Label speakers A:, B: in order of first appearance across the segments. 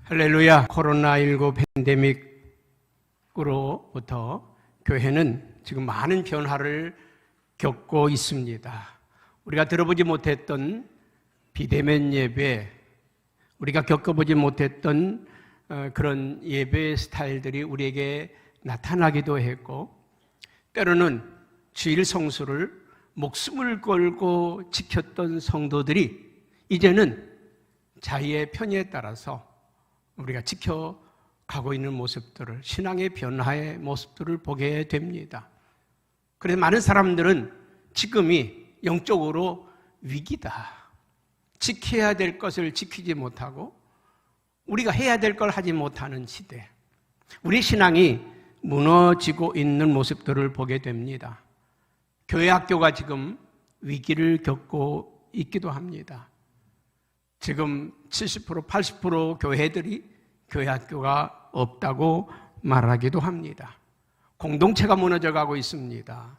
A: 할렐루야. 코로나19 팬데믹으로부터 교회는 지금 많은 변화를 겪고 있습니다. 우리가 들어보지 못했던 비대면 예배, 우리가 겪어보지 못했던 그런 예배 스타일들이 우리에게 나타나기도 했고, 때로는 주일 성수를 목숨을 걸고 지켰던 성도들이 이제는 자기의 편의에 따라서 우리가 지켜가고 있는 모습들을, 신앙의 변화의 모습들을 보게 됩니다. 그래서 많은 사람들은 지금이 영적으로 위기다. 지켜야 될 것을 지키지 못하고 우리가 해야 될 걸 하지 못하는 시대, 우리 신앙이 무너지고 있는 모습들을 보게 됩니다. 교회 학교가 지금 위기를 겪고 있기도 합니다. 지금 70%, 80% 교회들이 교회 학교가 없다고 말하기도 합니다. 공동체가 무너져가고 있습니다.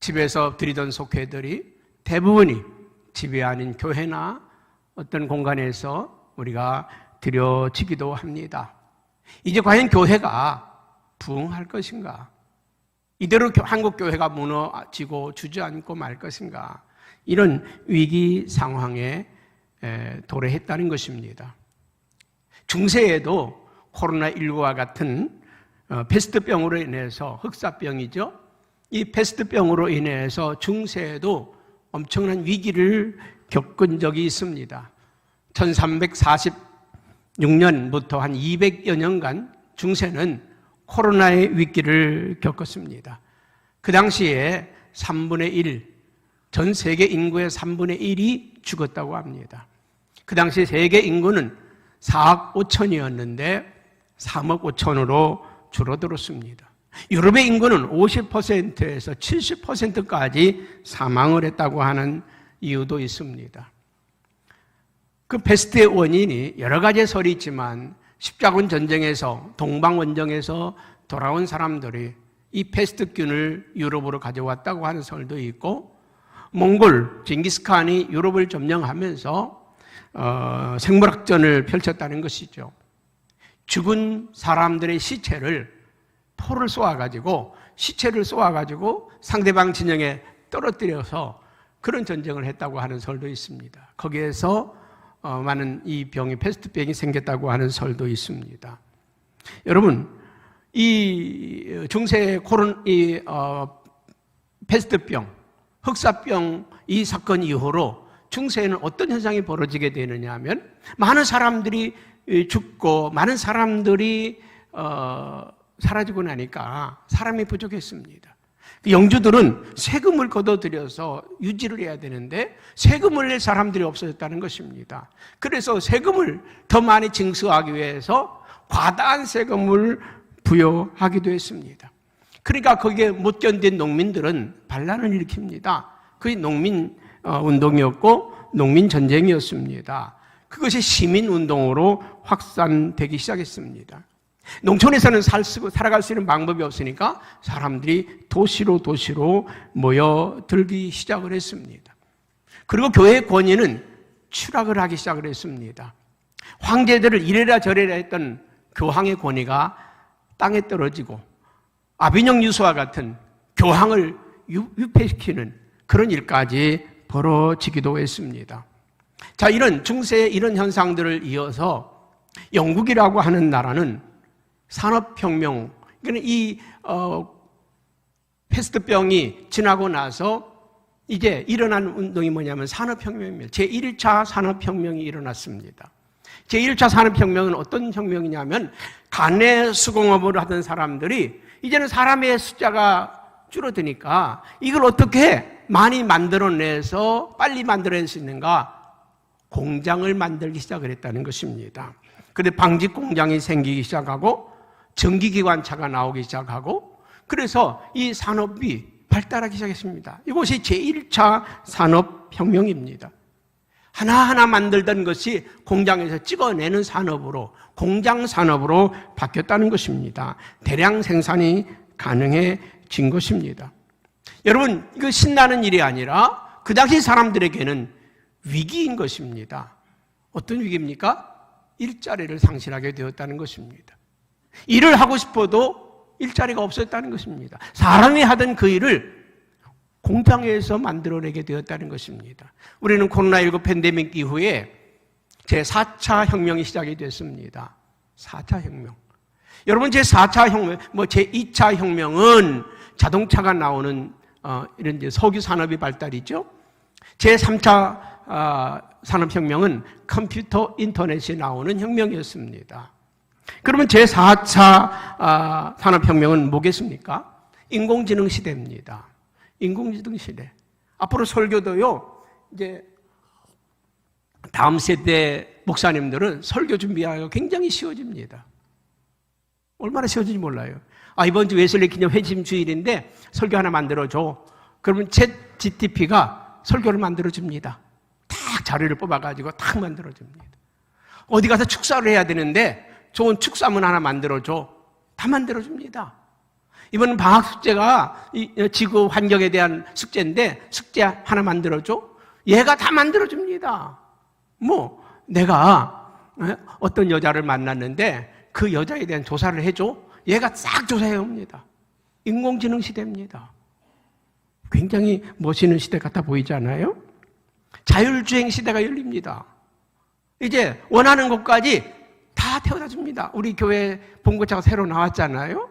A: 집에서 드리던 속회들이 대부분이 집이 아닌 교회나 어떤 공간에서 우리가 드려지기도 합니다. 이제 과연 교회가 부흥할 것인가? 이대로 한국 교회가 무너지고 주저앉고 말 것인가? 이런 위기 상황에 도래했다는 것입니다. 중세에도 코로나19와 같은 패스트병으로 인해서, 흑사병이죠. 이 패스트병으로 인해서 중세에도 엄청난 위기를 겪은 적이 있습니다. 1346년부터 한 200여 년간 중세는 코로나의 위기를 겪었습니다. 그 당시에 3분의 1, 전 세계 인구의 3분의 1이 죽었다고 합니다. 그 당시 세계 인구는 4억 5천이었는데 3억 5천으로 줄어들었습니다. 유럽의 인구는 50%에서 70%까지 사망을 했다고 하는 이유도 있습니다. 그 패스트의 원인이 여러 가지 설이 있지만, 십자군 전쟁에서, 동방원정에서 돌아온 사람들이 이 패스트균을 유럽으로 가져왔다고 하는 설도 있고, 몽골 징기스칸이 유럽을 점령하면서 생물학전을 펼쳤다는 것이죠. 죽은 사람들의 시체를 포를 쏘아가지고, 시체를 쏘아가지고 상대방 진영에 떨어뜨려서 그런 전쟁을 했다고 하는 설도 있습니다. 거기에서 많은 이 병이, 패스트병이 생겼다고 하는 설도 있습니다. 여러분, 이 중세 패스트병, 흑사병 이 사건 이후로 중세에는 어떤 현상이 벌어지게 되느냐 하면, 많은 사람들이 죽고 많은 사람들이 사라지고 나니까 사람이 부족했습니다. 영주들은 세금을 걷어들여서 유지를 해야 되는데 세금을 낼 사람들이 없어졌다는 것입니다. 그래서 세금을 더 많이 징수하기 위해서 과다한 세금을 부여하기도 했습니다. 그러니까 거기에 못 견딘 농민들은 반란을 일으킵니다. 그게 농민 운동이었고 농민 전쟁이었습니다. 그것이 시민 운동으로 확산되기 시작했습니다. 농촌에서는 살아갈 수 있는 방법이 없으니까 사람들이 도시로 모여들기 시작을 했습니다. 그리고 교회의 권위는 추락을 하기 시작을 했습니다. 황제들을 이래라 저래라 했던 교황의 권위가 땅에 떨어지고, 아비뇽 유수와 같은 교황을 유폐시키는 그런 일까지 벌어지기도 했습니다. 자, 이런 중세의 이런 현상들을 이어서 영국이라고 하는 나라는 산업혁명, 그러니까 이 패스트병이 지나고 나서 이제 일어난 운동이 뭐냐면 산업혁명입니다. 제1차 산업혁명이 일어났습니다. 제1차 산업혁명은 어떤 혁명이냐면, 간의 수공업을 하던 사람들이 이제는 사람의 숫자가 줄어드니까 이걸 어떻게 많이 만들어내서 빨리 만들어낼 수 있는가, 공장을 만들기 시작을 했다는 것입니다. 그런데 방직 공장이 생기기 시작하고 전기기관차가 나오기 시작하고, 그래서 이 산업이 발달하기 시작했습니다. 이것이 제1차 산업혁명입니다. 하나하나 만들던 것이 공장에서 찍어내는 산업으로, 공장 산업으로 바뀌었다는 것입니다. 대량 생산이 가능해진 것입니다. 여러분, 이거 신나는 일이 아니라 그 당시 사람들에게는 위기인 것입니다. 어떤 위기입니까? 일자리를 상실하게 되었다는 것입니다. 일을 하고 싶어도 일자리가 없었다는 것입니다. 사람이 하던 그 일을 공장에서 만들어내게 되었다는 것입니다. 우리는 코로나19 팬데믹 이후에 제4차 혁명이 시작이 됐습니다. 4차 혁명. 여러분, 제4차 혁명, 제2차 혁명은 자동차가 나오는 이런 이제 석유 산업이 발달이죠. 제3차 산업혁명은 컴퓨터 인터넷이 나오는 혁명이었습니다. 그러면 제4차 산업혁명은 뭐겠습니까? 인공지능 시대입니다. 인공지능 시대. 앞으로 설교도요, 이제 다음 세대 목사님들은 설교 준비하기가 굉장히 쉬워집니다. 얼마나 쉬워진지 몰라요. 이번 주 웨슬리 기념 회심 주일인데 설교 하나 만들어줘. 그러면 챗 GTP가 설교를 만들어줍니다. 딱 자료를 뽑아가지고 딱 만들어줍니다. 어디 가서 축사를 해야 되는데 좋은 축사문 하나 만들어줘. 다 만들어줍니다. 이번 방학 숙제가 지구 환경에 대한 숙제인데 숙제 하나 만들어줘. 얘가 다 만들어줍니다. 내가 어떤 여자를 만났는데 그 여자에 대한 조사를 해줘. 얘가 싹 조사해 옵니다. 인공지능 시대입니다. 굉장히 멋있는 시대 같아 보이지 않아요? 자율주행 시대가 열립니다. 이제 원하는 곳까지 다 태워다 줍니다. 우리 교회 봉고차가 새로 나왔잖아요.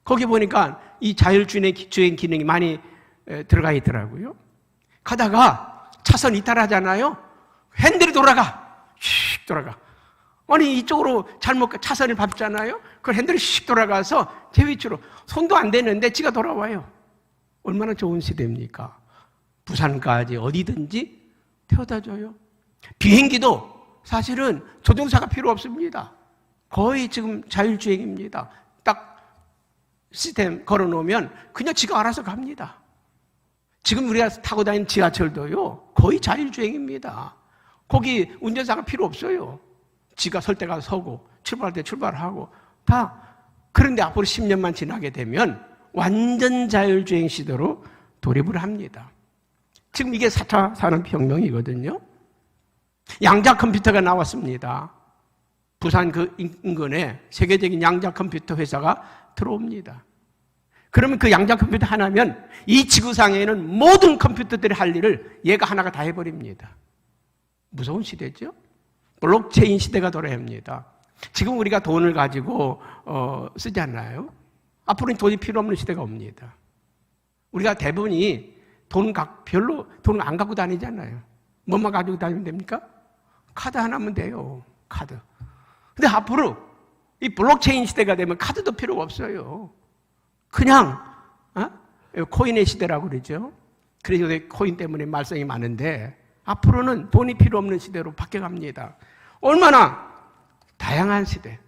A: 거기 보니까 이 자율주행 기능이 많이 들어가 있더라고요. 가다가 차선 이탈하잖아요. 핸들이 돌아가. 슉 돌아가. 아니, 이쪽으로 잘못 차선을 밟잖아요. 그 핸들이 슉 돌아가서 제 위치로 손도 안 대는데 지가 돌아와요. 얼마나 좋은 시대입니까? 부산까지 어디든지 태워다 줘요. 비행기도 사실은 조종사가 필요 없습니다. 거의 지금 자율주행입니다. 딱 시스템 걸어놓으면 그냥 지가 알아서 갑니다. 지금 우리가 타고 다니는 지하철도요, 거의 자율주행입니다. 거기 운전사가 필요 없어요. 지가 설 때 가서 서고 출발할 때 출발하고 다. 그런데 앞으로 10년만 지나게 되면 완전 자율주행 시대로 돌입을 합니다. 지금 이게 4차 산업혁명이거든요. 양자 컴퓨터가 나왔습니다. 부산 그 인근에 세계적인 양자 컴퓨터 회사가 들어옵니다. 그러면 그 양자 컴퓨터 하나면 이 지구상에는 모든 컴퓨터들이 할 일을 얘가 하나가 다 해버립니다. 무서운 시대죠? 블록체인 시대가 돌아야 합니다. 지금 우리가 돈을 가지고 쓰지 않나요? 앞으로는 돈이 필요 없는 시대가 옵니다. 우리가 대부분이 별로 돈을 안 갖고 다니잖아요. 뭐만 가지고 다니면 됩니까? 카드 하나면 돼요. 카드. 근데 앞으로 이 블록체인 시대가 되면 카드도 필요가 없어요. 그냥 코인의 시대라고 그러죠. 그래서 코인 때문에 말썽이 많은데 앞으로는 돈이 필요 없는 시대로 바뀌어갑니다. 얼마나 다양한 시대.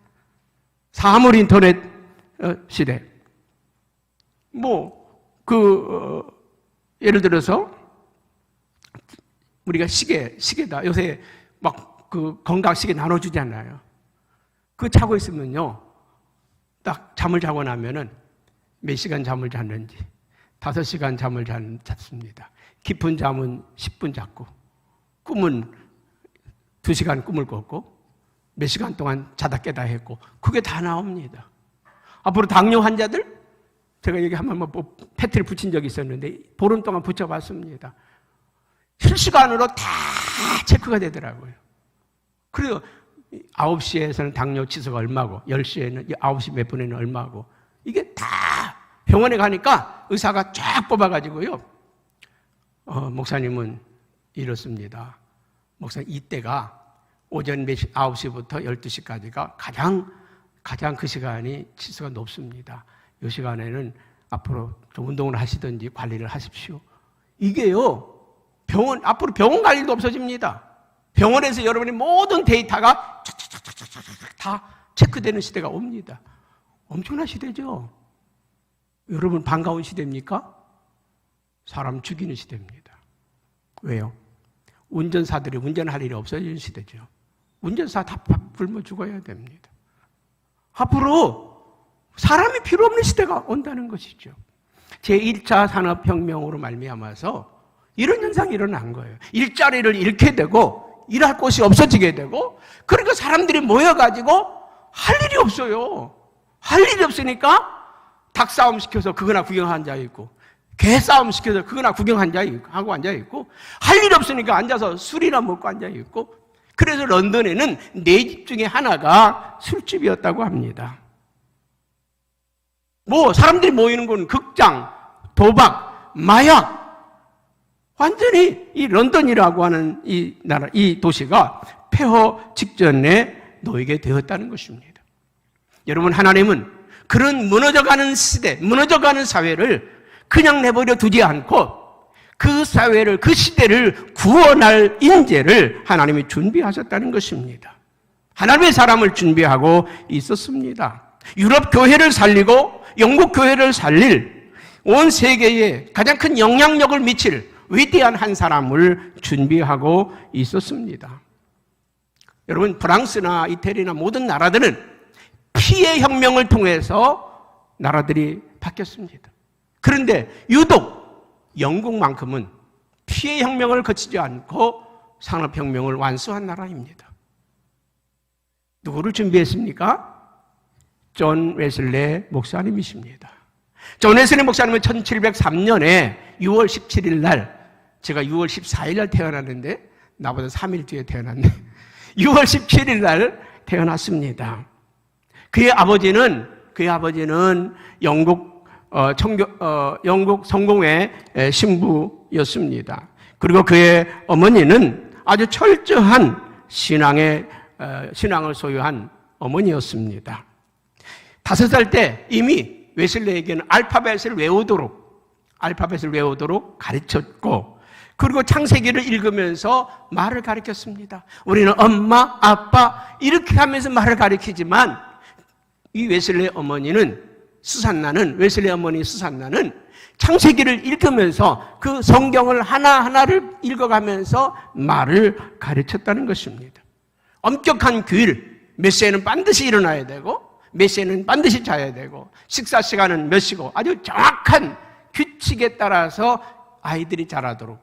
A: 사물 인터넷 시대. 예를 들어서 우리가 시계다. 요새 건강시계 나눠주잖아요. 그거 차고 있으면요, 딱 잠을 자고 나면은 몇 시간 잠을 잤는지 5시간 잠을 잤습니다. 깊은 잠은 10분 잤고, 꿈은 2시간 꿈을 꿨고, 몇 시간 동안 자다 깨다 했고, 그게 다 나옵니다. 앞으로 당뇨 환자들, 제가 여기 한번 패트를 붙인 적이 있었는데 보름 동안 붙여봤습니다. 실시간으로 다 체크가 되더라고요. 그리고 9시에서는 당뇨 치수가 얼마고, 10시에는 9시 몇 분에는 얼마고, 이게 다 병원에 가니까 의사가 쫙 뽑아가지고요. 목사님은 이렇습니다. 목사님, 이때가 오전 9시부터 12시까지가 가장 그 시간이 치수가 높습니다. 이 시간에는 앞으로 좀 운동을 하시든지 관리를 하십시오. 이게요, 앞으로 병원 갈 일도 없어집니다. 병원에서 여러분의 모든 데이터가 다 체크되는 시대가 옵니다. 엄청난 시대죠. 여러분, 반가운 시대입니까? 사람 죽이는 시대입니다. 왜요? 운전사들이 운전할 일이 없어지는 시대죠. 운전사 다 굶어 죽어야 됩니다. 앞으로 사람이 필요 없는 시대가 온다는 것이죠. 제1차 산업혁명으로 말미암아서 이런 현상이 일어난 거예요. 일자리를 잃게 되고 일할 곳이 없어지게 되고, 그러니까 사람들이 모여가지고 할 일이 없어요. 할 일이 없으니까 닭 싸움 시켜서 그거나 구경한 자 있고, 개 싸움 시켜서 그거나 구경한 자 있고, 하고 앉아 있고, 할 일이 없으니까 앉아서 술이나 먹고 앉아 있고. 그래서 런던에는 4집 중에 하나가 술집이었다고 합니다. 사람들이 모이는 건 극장, 도박, 마약. 완전히 이 런던이라고 하는 이 나라, 이 도시가 폐허 직전에 놓이게 되었다는 것입니다. 여러분, 하나님은 그런 무너져가는 시대, 무너져가는 사회를 그냥 내버려 두지 않고 그 사회를, 그 시대를 구원할 인재를 하나님이 준비하셨다는 것입니다. 하나님의 사람을 준비하고 있었습니다. 유럽 교회를 살리고 영국 교회를 살릴 온 세계에 가장 큰 영향력을 미칠 위대한 한 사람을 준비하고 있었습니다. 여러분, 프랑스나 이태리나 모든 나라들은 피해 혁명을 통해서 나라들이 바뀌었습니다. 그런데 유독 영국만큼은 피해 혁명을 거치지 않고 산업혁명을 완수한 나라입니다. 누구를 준비했습니까? 존 웨슬레 목사님이십니다. 존 웨슬레 목사님은 1703년에 6월 17일 날, 제가 6월 14일 날 태어났는데 나보다 3일 뒤에 태어났네. 6월 17일 날 태어났습니다. 그의 아버지는 영국 성공회 신부였습니다. 그리고 그의 어머니는 아주 철저한 신앙을 소유한 어머니였습니다. 5살 때 이미 웨슬레에게는 알파벳을 외우도록 가르쳤고, 그리고 창세기를 읽으면서 말을 가르쳤습니다. 우리는 엄마, 아빠 이렇게 하면서 말을 가르치지만 이 웨슬레 어머니는 창세기를 읽으면서 그 성경을 하나하나를 읽어가면서 말을 가르쳤다는 것입니다. 엄격한 규율, 몇 시에는 반드시 일어나야 되고 몇 시에는 반드시 자야 되고 식사 시간은 몇 시고, 아주 정확한 규칙에 따라서 아이들이 자라도록.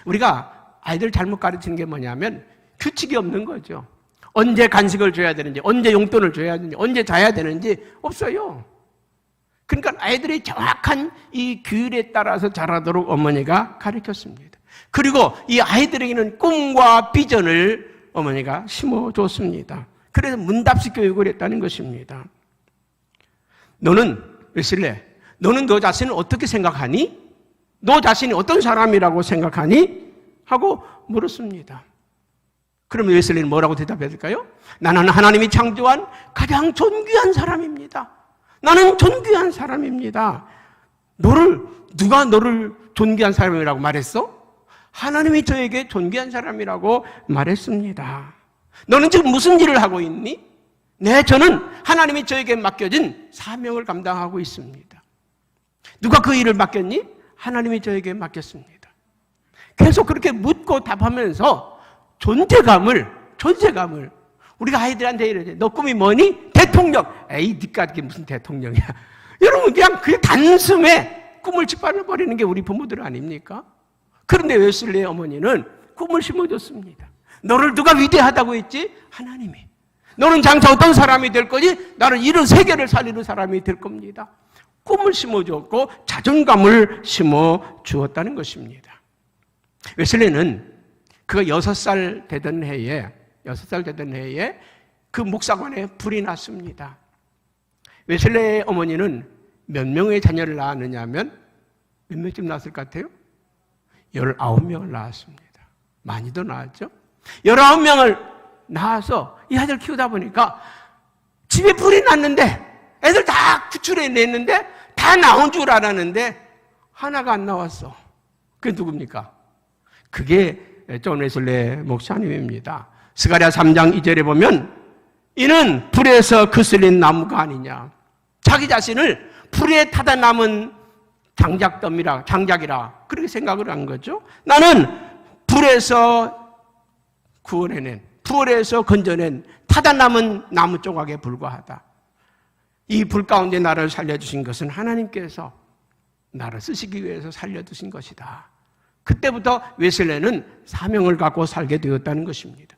A: 우리가 아이들 잘못 가르치는 게 뭐냐면 규칙이 없는 거죠. 언제 간식을 줘야 되는지, 언제 용돈을 줘야 되는지, 언제 자야 되는지 없어요. 그러니까 아이들이 정확한 이 규율에 따라서 자라도록 어머니가 가르쳤습니다. 그리고 이 아이들에게는 꿈과 비전을 어머니가 심어줬습니다. 그래서 문답식 교육을 했다는 것입니다. 너는 웨슬레, 너는 너 자신을 어떻게 생각하니? 너 자신이 어떤 사람이라고 생각하니? 하고 물었습니다. 그러면 웨슬레는 뭐라고 대답했을까요? 나는 하나님이 창조한 가장 존귀한 사람입니다. 나는 존귀한 사람입니다. 누가 너를 존귀한 사람이라고 말했어? 하나님이 저에게 존귀한 사람이라고 말했습니다. 너는 지금 무슨 일을 하고 있니? 네, 저는 하나님이 저에게 맡겨진 사명을 감당하고 있습니다. 누가 그 일을 맡겼니? 하나님이 저에게 맡겼습니다. 계속 그렇게 묻고 답하면서 존재감을 우리가 아이들한테 이러지. 너 꿈이 뭐니? 대통령. 에이, 니까 그게 무슨 대통령이야. 여러분, 그냥 그 단숨에 꿈을 짓밟아버리는 게 우리 부모들 아닙니까? 그런데 웨슬레의 어머니는 꿈을 심어줬습니다. 너를 누가 위대하다고 했지? 하나님이. 너는 장차 어떤 사람이 될 거지? 나는 이런 세계를 살리는 사람이 될 겁니다. 꿈을 심어줬고 자존감을 심어주었다는 것입니다. 웨슬레는 그가 6살 되던 해에 그 목사관에 불이 났습니다. 웨슬레의 어머니는 몇 명의 자녀를 낳았느냐 하면 몇 명쯤 낳았을 것 같아요? 19명을 낳았습니다. 많이도 낳았죠? 19명을 낳아서 이 아들 키우다 보니까 집에 불이 났는데 애들 다 구출해냈는데 다 나온 줄 알았는데 하나가 안 나왔어. 그게 누굽니까? 그게 존 웨슬레 목사님입니다. 스가랴 3장 2절에 보면 이는 불에서 거슬린 나무가 아니냐. 자기 자신을 불에 타다 남은 장작이라 그렇게 생각을 한 거죠. 나는 불에서 구원해낸, 불에서 건져낸 타다 남은 나무 조각에 불과하다. 이 불 가운데 나를 살려주신 것은 하나님께서 나를 쓰시기 위해서 살려두신 것이다. 그때부터 웨슬레는 사명을 갖고 살게 되었다는 것입니다.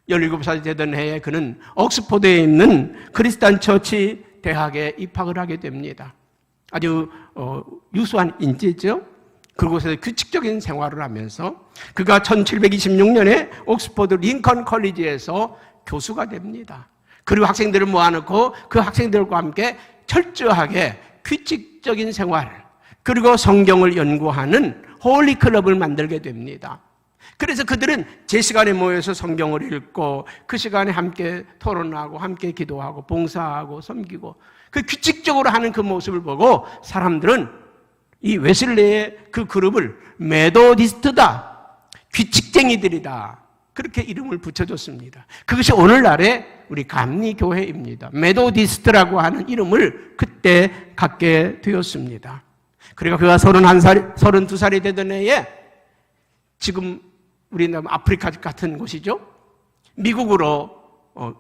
A: 17살이 되던 해에 그는 옥스포드에 있는 크리스찬 처치 대학에 입학을 하게 됩니다. 아주 유수한 인재죠. 그곳에서 규칙적인 생활을 하면서 그가 1726년에 옥스포드 링컨 컬리지에서 교수가 됩니다. 그리고 학생들을 모아놓고 그 학생들과 함께 철저하게 규칙적인 생활, 그리고 성경을 연구하는 홀리 클럽을 만들게 됩니다. 그래서 그들은 제 시간에 모여서 성경을 읽고 그 시간에 함께 토론하고 함께 기도하고 봉사하고 섬기고 그 규칙적으로 하는 그 모습을 보고 사람들은 이 웨슬레의 그 그룹을 메도디스트다, 규칙쟁이들이다, 그렇게 이름을 붙여줬습니다. 그것이 오늘날의 우리 감리교회입니다. 메도디스트라고 하는 이름을 그때 갖게 되었습니다. 그리고 그가 32살이 되던 해에 지금 우리나라 아프리카 같은 곳이죠. 미국으로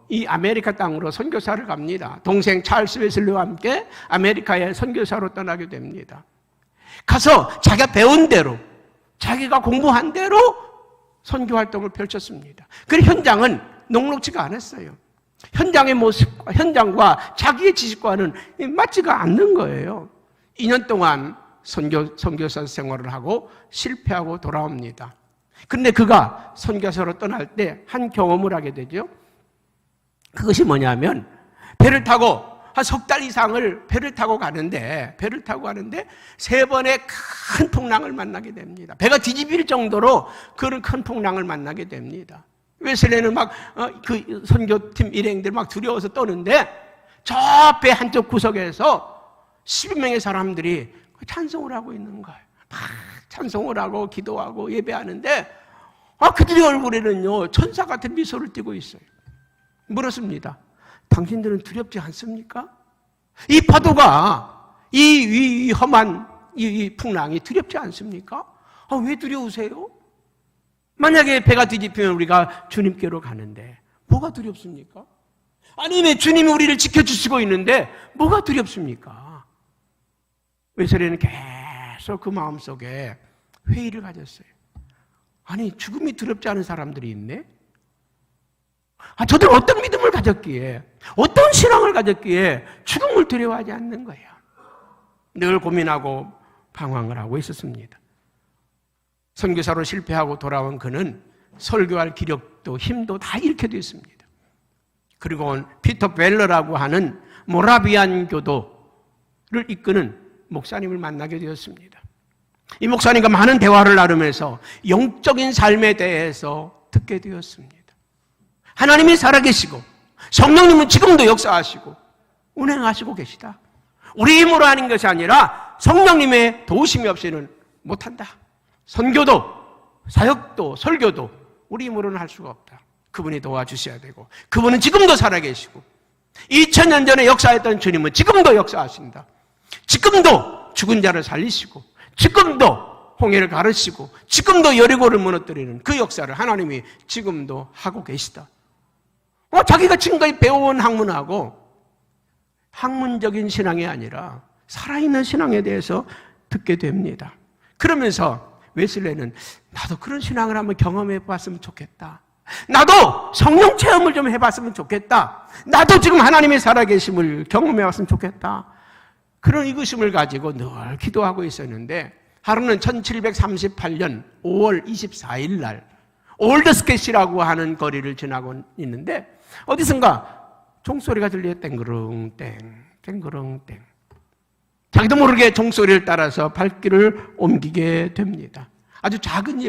A: 이 아메리카 땅으로 선교사를 갑니다. 동생 찰스 웨슬리와 함께 아메리카에 선교사로 떠나게 됩니다. 가서 자기가 배운 대로, 자기가 공부한 대로 선교 활동을 펼쳤습니다. 그 현장은 녹록지가 않았어요. 현장의 모습과 현장과 자기의 지식과는 맞지가 않는 거예요. 2년 동안 선교사 생활을 하고 실패하고 돌아옵니다. 그런데 그가 선교사로 떠날 때 한 경험을 하게 되죠. 그것이 뭐냐면 배를 타고 한 석 달 이상을 배를 타고 가는데 3번의 큰 풍랑을 만나게 됩니다. 배가 뒤집힐 정도로 그런 큰 풍랑을 만나게 됩니다. 웨슬레는 막 그 선교팀 일행들 막 두려워서 떠는데 저 배 한쪽 구석에서 12명의 사람들이 찬송을 하고 있는 거예요. 막 찬송을 하고 기도하고 예배하는데 그들의 얼굴에는요 천사 같은 미소를 띠고 있어요. 물었습니다. 당신들은 두렵지 않습니까? 이 파도가 이 험한 이 풍랑이 두렵지 않습니까? 왜 두려우세요? 만약에 배가 뒤집히면 우리가 주님께로 가는데 뭐가 두렵습니까? 아니 왜 주님이 우리를 지켜주시고 있는데 뭐가 두렵습니까? 웨슬레는 계속 그 마음속에 회의를 가졌어요. 아니 죽음이 두렵지 않은 사람들이 있네? 저들은 어떤 믿음을 가졌기에, 어떤 신앙을 가졌기에 죽음을 두려워하지 않는 거예요. 늘 고민하고 방황을 하고 있었습니다. 선교사로 실패하고 돌아온 그는 설교할 기력도 힘도 다 잃게 됐습니다. 그리고 피터 벨러라고 하는 모라비안 교도를 이끄는 목사님을 만나게 되었습니다. 이 목사님과 많은 대화를 나누면서 영적인 삶에 대해서 듣게 되었습니다. 하나님이 살아계시고 성령님은 지금도 역사하시고 운행하시고 계시다. 우리 힘으로 하는 것이 아니라 성령님의 도우심이 없이는 못한다. 선교도 사역도 설교도 우리 힘으로는 할 수가 없다. 그분이 도와주셔야 되고 그분은 지금도 살아계시고 2000년 전에 역사했던 주님은 지금도 역사하신다. 지금도 죽은 자를 살리시고 지금도 홍해를 가르치고 지금도 여리고를 무너뜨리는 그 역사를 하나님이 지금도 하고 계시다. 자기가 지금까지 배워온 학문하고 학문적인 신앙이 아니라 살아있는 신앙에 대해서 듣게 됩니다. 그러면서 웨슬레는 나도 그런 신앙을 한번 경험해 봤으면 좋겠다. 나도 성령 체험을 좀 해봤으면 좋겠다. 나도 지금 하나님의 살아계심을 경험해 봤으면 좋겠다. 그런 이구심을 가지고 늘 기도하고 있었는데 하루는 1738년 5월 24일 날 올드스켓이라고 하는 거리를 지나고 있는데 어디선가 종소리가 들려요. 땡그릉땡 땡그릉땡. 자기도 모르게 종소리를 따라서 발길을 옮기게 됩니다. 아주 작은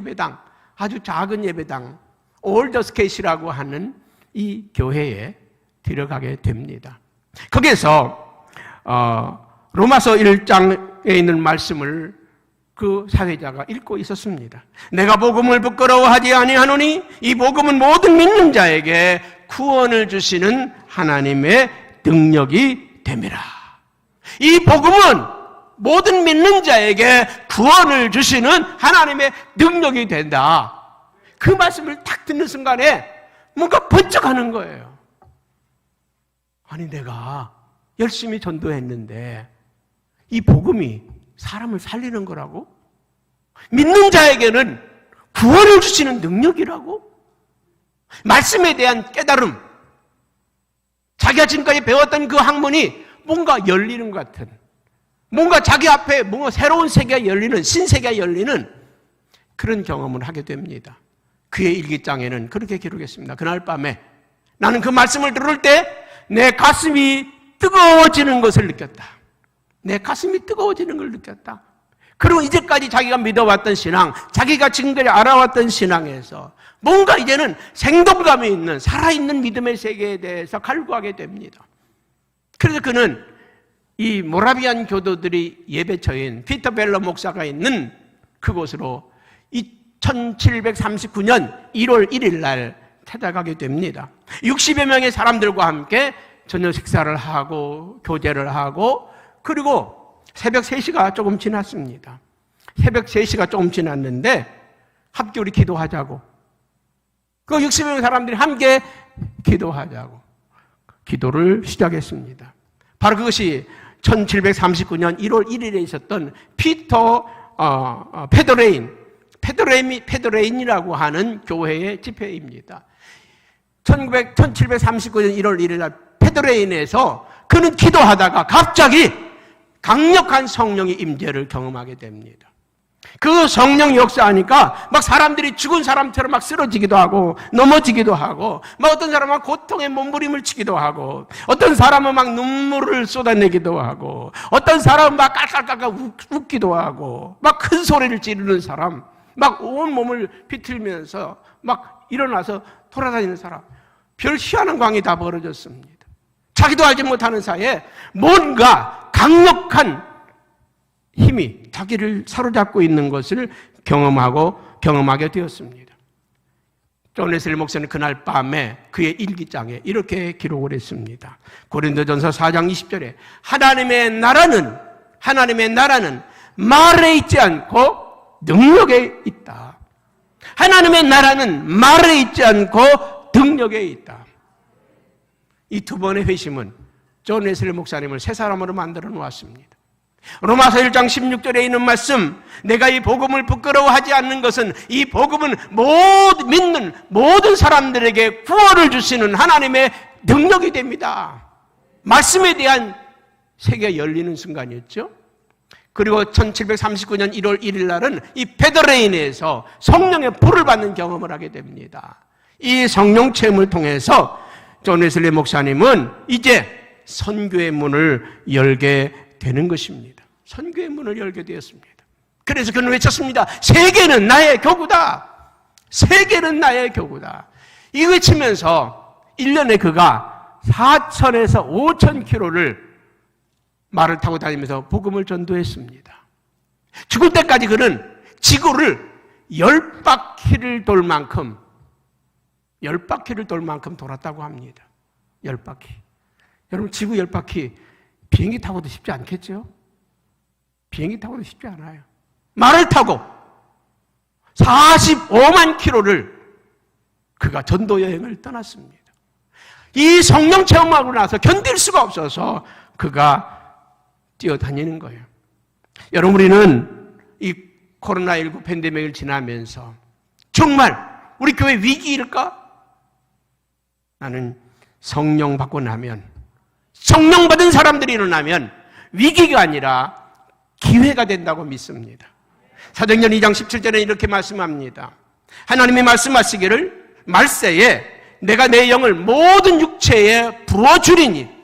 A: 예배당 올드스켓이라고 하는 이 교회에 들어가게 됩니다. 거기에서 로마서 1장에 있는 말씀을 그 사회자가 읽고 있었습니다. 내가 복음을 부끄러워하지 아니하노니 이 복음은 모든 믿는 자에게 구원을 주시는 하나님의 능력이 됨이라. 이 복음은 모든 믿는 자에게 구원을 주시는 하나님의 능력이 된다. 그 말씀을 딱 듣는 순간에 뭔가 번쩍하는 거예요. 아니 내가 열심히 전도했는데 이 복음이 사람을 살리는 거라고? 믿는 자에게는 구원을 주시는 능력이라고? 말씀에 대한 깨달음, 자기가 지금까지 배웠던 그 학문이 뭔가 열리는 것 같은, 뭔가 자기 앞에 뭔가 새로운 세계가 열리는, 신세계가 열리는 그런 경험을 하게 됩니다. 그의 일기장에는 그렇게 기록했습니다. 그날 밤에 나는 그 말씀을 들을 때 내 가슴이 뜨거워지는 것을 느꼈다. 내 가슴이 뜨거워지는 걸 느꼈다. 그리고 이제까지 자기가 믿어왔던 신앙, 자기가 지금까지 알아왔던 신앙에서 뭔가 이제는 생동감이 있는, 살아있는 믿음의 세계에 대해서 갈구하게 됩니다. 그래서 그는 이 모라비안 교도들이 예배처인 피터벨러 목사가 있는 그곳으로 1739년 1월 1일 날 찾아가게 됩니다. 60여 명의 사람들과 함께 저녁 식사를 하고 교제를 하고, 그리고 새벽 3시가 조금 지났습니다. 새벽 3시가 조금 지났는데 함께 우리 기도하자고, 그 60여 명의 사람들이 함께 기도하자고 기도를 시작했습니다. 바로 그것이 1739년 1월 1일에 있었던 피터 페더레인이라고 하는 교회의 집회입니다. 1739년 1월 1일 날 페더레인에서 그는 기도하다가 갑자기 강력한 성령의 임재를 경험하게 됩니다. 그 성령 역사하니까 막 사람들이 죽은 사람처럼 막 쓰러지기도 하고 넘어지기도 하고, 막 어떤 사람은 고통에 몸부림을 치기도 하고, 어떤 사람은 막 눈물을 쏟아내기도 하고, 어떤 사람은 막 깔깔깔깔 웃기도 하고, 막 큰 소리를 지르는 사람, 막 온 몸을 비틀면서 막 일어나서 돌아다니는 사람, 별 희한한 광이 다 벌어졌습니다. 자기도 알지 못하는 사이에 뭔가 강력한 힘이 자기를 사로잡고 있는 것을 경험하게 되었습니다. 존 웨슬리 목사는 그날 밤에 그의 일기장에 이렇게 기록을 했습니다. 고린도전서 4장 20절에 하나님의 나라는 말에 있지 않고 능력에 있다. 하나님의 나라는 말에 있지 않고 능력에 있다. 이 두 번의 회심은 존 웨슬리 목사님을 새 사람으로 만들어 놓았습니다. 로마서 1장 16절에 있는 말씀, 내가 이 복음을 부끄러워하지 않는 것은 이 복음은 믿는 모든 사람들에게 구원을 주시는 하나님의 능력이 됩니다. 말씀에 대한 세계가 열리는 순간이었죠. 그리고 1739년 1월 1일 날은 이 페더레인에서 성령의 불을 받는 경험을 하게 됩니다. 이 성령 체험을 통해서 존 웨슬리 목사님은 이제 선교의 문을 열게 되는 것입니다. 선교의 문을 열게 되었습니다. 그래서 그는 외쳤습니다. 세계는 나의 교구다. 세계는 나의 교구다. 이 외치면서 1년에 그가 4,000에서 5,000km를 말을 타고 다니면서 복음을 전도했습니다. 죽을 때까지 그는 지구를 10바퀴를 돌 만큼 돌았다고 합니다. 10바퀴. 여러분, 지구 10바퀴 비행기 타고도 쉽지 않겠죠? 비행기 타고도 쉽지 않아요. 말을 타고 45만 킬로를 그가 전도 여행을 떠났습니다. 이 성령 체험하고 나서 견딜 수가 없어서 그가 뛰어다니는 거예요. 여러분, 우리는 이 코로나19 팬데믹을 지나면서 정말 우리 교회 위기일까? 나는 성령 받고 나면, 성령 받은 사람들이 일어나면 위기가 아니라 기회가 된다고 믿습니다. 사도행전 2장 17절에 이렇게 말씀합니다. 하나님이 말씀하시기를 말세에 내가 내 영을 모든 육체에 부어주리니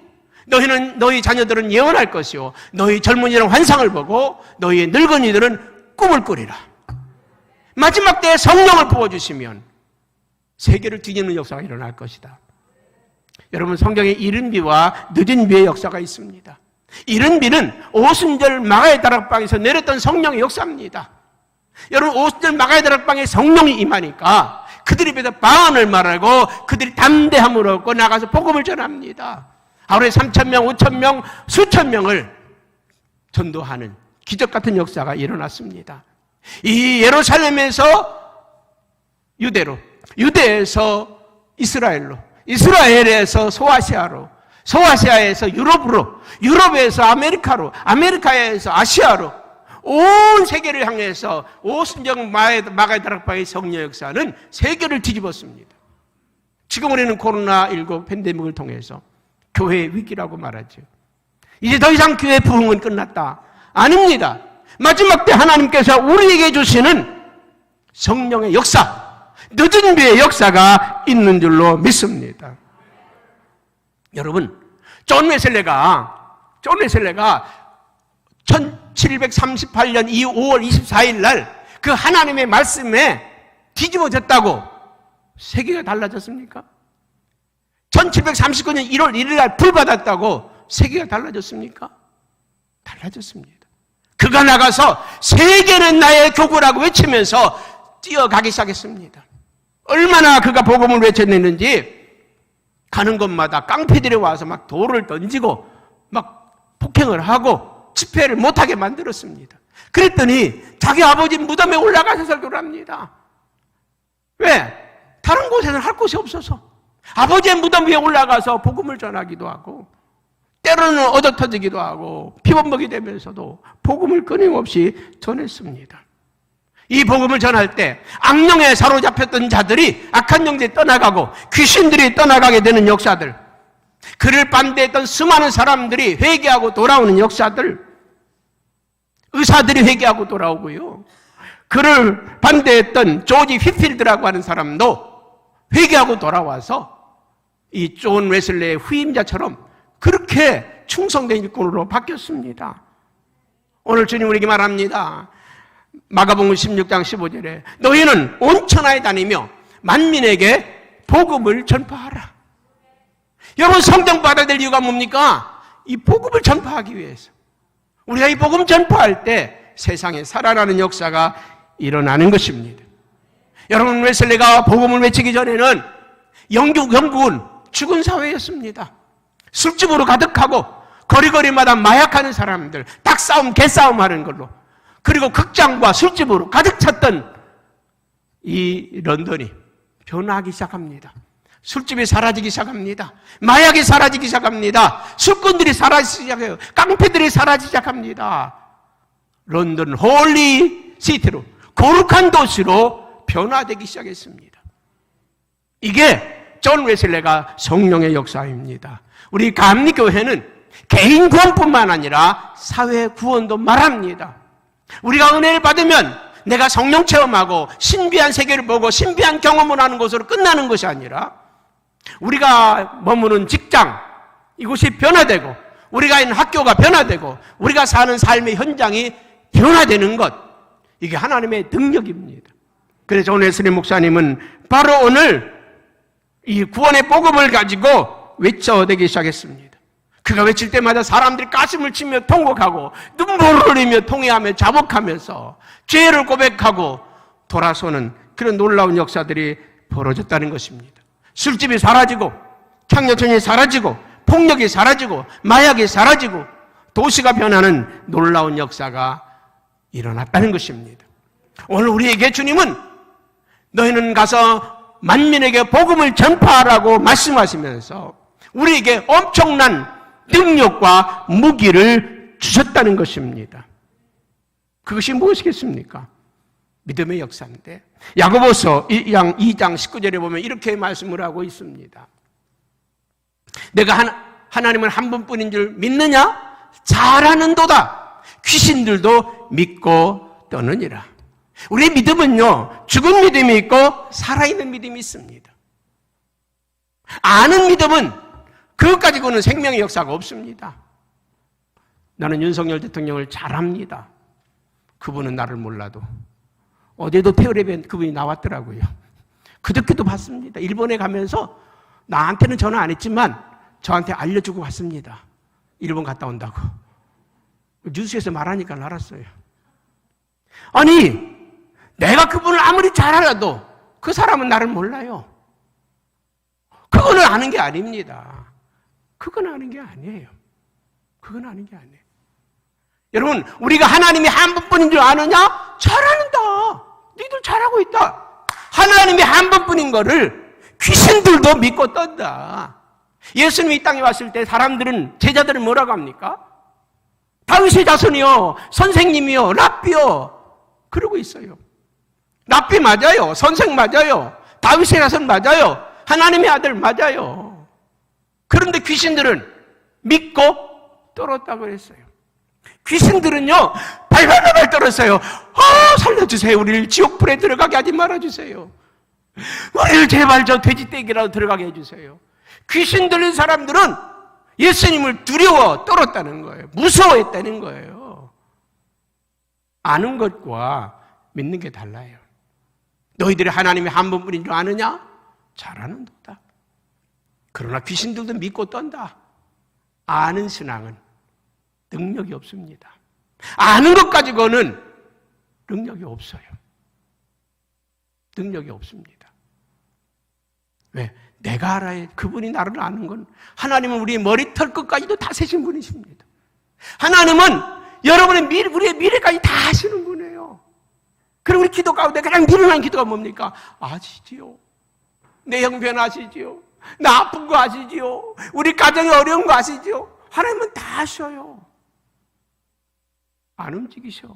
A: 너희 자녀들은 예언할 것이요 너희 젊은이들은 환상을 보고 너희 늙은이들은 꿈을 꾸리라. 마지막 때에 성령을 부어주시면 세계를 뒤집는 역사가 일어날 것이다. 여러분, 성경에 이른 비와 늦은 비의 역사가 있습니다. 이른 비는 오순절 마가의 다락방에서 내렸던 성령의 역사입니다. 여러분, 오순절 마가의 다락방에 성령이 임하니까 그들이 비해서 방언을 말하고 그들이 담대함으로 얻고 나가서 복음을 전합니다. 하루에 3,000명, 5,000명, 수천 명을 전도하는 기적 같은 역사가 일어났습니다. 이 예루살렘에서 유대로, 유대에서 이스라엘로, 이스라엘에서 소아시아로, 소아시아에서 유럽으로, 유럽에서 아메리카로, 아메리카에서 아시아로 온 세계를 향해서 오순정 마가다락방의 성령 역사는 세계를 뒤집었습니다. 지금 우리는 코로나19 팬데믹을 통해서 교회의 위기라고 말하죠. 이제 더 이상 교회 부흥은 끝났다. 아닙니다. 마지막 때 하나님께서 우리에게 주시는 성령의 역사, 늦은 비의 역사가 있는 줄로 믿습니다. 여러분, 존 웨슬레가 1738년 5월 24일 날 그 하나님의 말씀에 뒤집어졌다고 세계가 달라졌습니까? 1739년 1월 1일 날 불 받았다고 세계가 달라졌습니까? 달라졌습니다. 그가 나가서 세계는 나의 교구라고 외치면서 뛰어가기 시작했습니다. 얼마나 그가 복음을 외쳤는지 가는 곳마다 깡패들이 와서 막 돌을 던지고 막 폭행을 하고 집회를 못하게 만들었습니다. 그랬더니 자기 아버지 무덤에 올라가서 설교를 합니다. 왜? 다른 곳에는 할 곳이 없어서 아버지의 무덤 위에 올라가서 복음을 전하기도 하고 때로는 얻어터지기도 하고 피범벅이 되면서도 복음을 끊임없이 전했습니다. 이 복음을 전할 때 악령에 사로잡혔던 자들이 악한 영들이 떠나가고 귀신들이 떠나가게 되는 역사들, 그를 반대했던 수많은 사람들이 회개하고 돌아오는 역사들, 의사들이 회개하고 돌아오고요, 그를 반대했던 조지 휘필드라고 하는 사람도 회개하고 돌아와서 이 존 웨슬레의 후임자처럼 그렇게 충성된 일꾼으로 바뀌었습니다. 오늘 주님 우리에게 말합니다. 마가복음 16장 15절에 너희는 온 천하에 다니며 만민에게 복음을 전파하라. 여러분, 성령 받아야 될 이유가 뭡니까? 이 복음을 전파하기 위해서. 우리가 이 복음 전파할 때 세상에 살아나는 역사가 일어나는 것입니다. 여러분, 웨슬레가 복음을 외치기 전에는 영국은 죽은 사회였습니다. 술집으로 가득하고 거리거리마다 마약하는 사람들, 닭싸움, 개싸움 하는 걸로, 그리고 극장과 술집으로 가득 찼던 이 런던이 변화하기 시작합니다. 술집이 사라지기 시작합니다. 마약이 사라지기 시작합니다. 술꾼들이 사라지기 시작해요. 깡패들이 사라지기 시작합니다. 런던 홀리 시티로, 거룩한 도시로 변화되기 시작했습니다. 이게 존 웨슬레가 성령의 역사입니다. 우리 감리교회는 개인 구원뿐만 아니라 사회 구원도 말합니다. 우리가 은혜를 받으면 내가 성령 체험하고 신비한 세계를 보고 신비한 경험을 하는 것으로 끝나는 것이 아니라 우리가 머무는 직장, 이곳이 변화되고 우리가 있는 학교가 변화되고 우리가 사는 삶의 현장이 변화되는 것, 이게 하나님의 능력입니다. 그래서 존 웨슬리 목사님은 바로 오늘 이 구원의 복음을 가지고 외쳐대기 시작했습니다. 그가 외칠 때마다 사람들이 가슴을 치며 통곡하고 눈물을 흘리며 통회하며 자복하면서 죄를 고백하고 돌아서는 그런 놀라운 역사들이 벌어졌다는 것입니다. 술집이 사라지고 창녀촌이 사라지고 폭력이 사라지고 마약이 사라지고 도시가 변하는 놀라운 역사가 일어났다는 것입니다. 오늘 우리에게 주님은 너희는 가서 만민에게 복음을 전파하라고 말씀하시면서 우리에게 엄청난 능력과 무기를 주셨다는 것입니다. 그것이 무엇이겠습니까? 믿음의 역사인데, 야고보서 2장 19절에 보면 이렇게 말씀을 하고 있습니다. 내가 하나님은 한 분뿐인 줄 믿느냐? 잘하는도다. 귀신들도 믿고 떠느니라. 우리의 믿음은요, 죽은 믿음이 있고 살아있는 믿음이 있습니다. 아는 믿음은 그것 가지고는 생명의 역사가 없습니다. 나는 윤석열 대통령을 잘 압니다. 그분은 나를 몰라도 어제도 텔레비전 그분이 나왔더라고요. 그저께도 봤습니다. 일본에 가면서 나한테는 전화 안 했지만 저한테 알려주고 왔습니다. 일본 갔다 온다고. 뉴스에서 말하니까 알았어요. 아니, 내가 그분을 아무리 잘 알아도 그 사람은 나를 몰라요. 그거는 아는 게 아닙니다. 그건 아는 게 아니에요. 그건 아는 게 아니에요. 여러분, 우리가 하나님이 한 분뿐인 줄 아느냐? 잘하는다. 너희들 잘하고 있다. 하나님이 한 분뿐인 거를 귀신들도 믿고 떤다. 예수님이 이 땅에 왔을 때 사람들은, 제자들은 뭐라고 합니까? 다윗의 자손이요, 선생님이요, 랍비요, 그러고 있어요. 랍비 맞아요. 선생 맞아요. 다윗의 자손 맞아요. 하나님의 아들 맞아요. 그런데 귀신들은 믿고 떨었다고 했어요. 귀신들은요, 발발발 떨었어요. 살려주세요. 우리를 지옥불에 들어가게 하지 말아주세요. 우리를 제발 저 돼지떼기라도 들어가게 해주세요. 귀신 들린 사람들은 예수님을 두려워 떨었다는 거예요. 무서워했다는 거예요. 아는 것과 믿는 게 달라요. 너희들이 하나님이 한 분뿐인 줄 아느냐? 잘 아는도다. 그러나 귀신들도 믿고 떤다. 아는 신앙은 능력이 없습니다. 아는 것 가지고는 능력이 없어요. 능력이 없습니다. 왜? 내가 알아야 그분이 나를 아는 건 하나님은 우리의 머리털 끝까지도 다 세신 분이십니다. 하나님은 여러분의 우리의 미래까지 다 아시는 분이에요. 그리고 우리 기도 가운데 가장 미련한 기도가 뭡니까? 아시지요. 내 형편 아시지요. 나 아픈 거 아시지요. 우리 가정이 어려운 거 아시지요. 하나님은 다 아셔요. 안 움직이셔.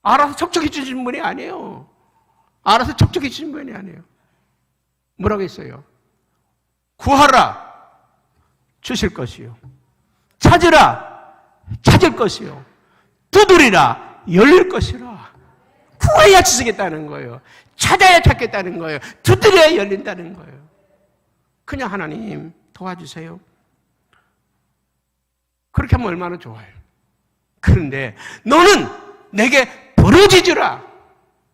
A: 알아서 척척해 주시는 분이 아니에요. 알아서 척척해 주시는 분이 아니에요. 뭐라고 했어요? 구하라, 주실 것이요. 찾으라, 찾을 것이요. 두드리라, 열릴 것이라. 구해야 주시겠다는 거예요. 찾아야 찾겠다는 거예요. 두드려야 열린다는 거예요. 그냥 하나님 도와주세요. 그렇게 하면 얼마나 좋아요. 그런데 너는 내게 부르짖으라.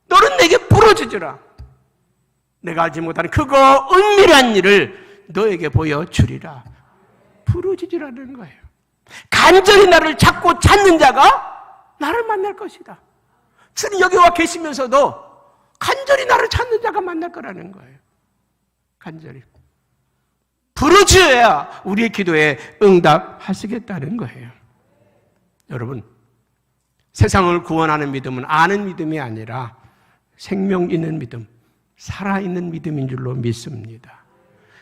A: 너는 내게 부르짖으라. 내가 알지 못하는 크고 은밀한 일을 너에게 보여주리라. 부르짖으라는 거예요. 간절히 나를 찾고 찾는 자가 나를 만날 것이다. 주님 여기 와 계시면서도 간절히 나를 찾는 자가 만날 거라는 거예요. 간절히. 부르짖어야 우리의 기도에 응답하시겠다는 거예요. 여러분, 세상을 구원하는 믿음은 아는 믿음이 아니라 생명 있는 믿음, 살아있는 믿음인 줄로 믿습니다.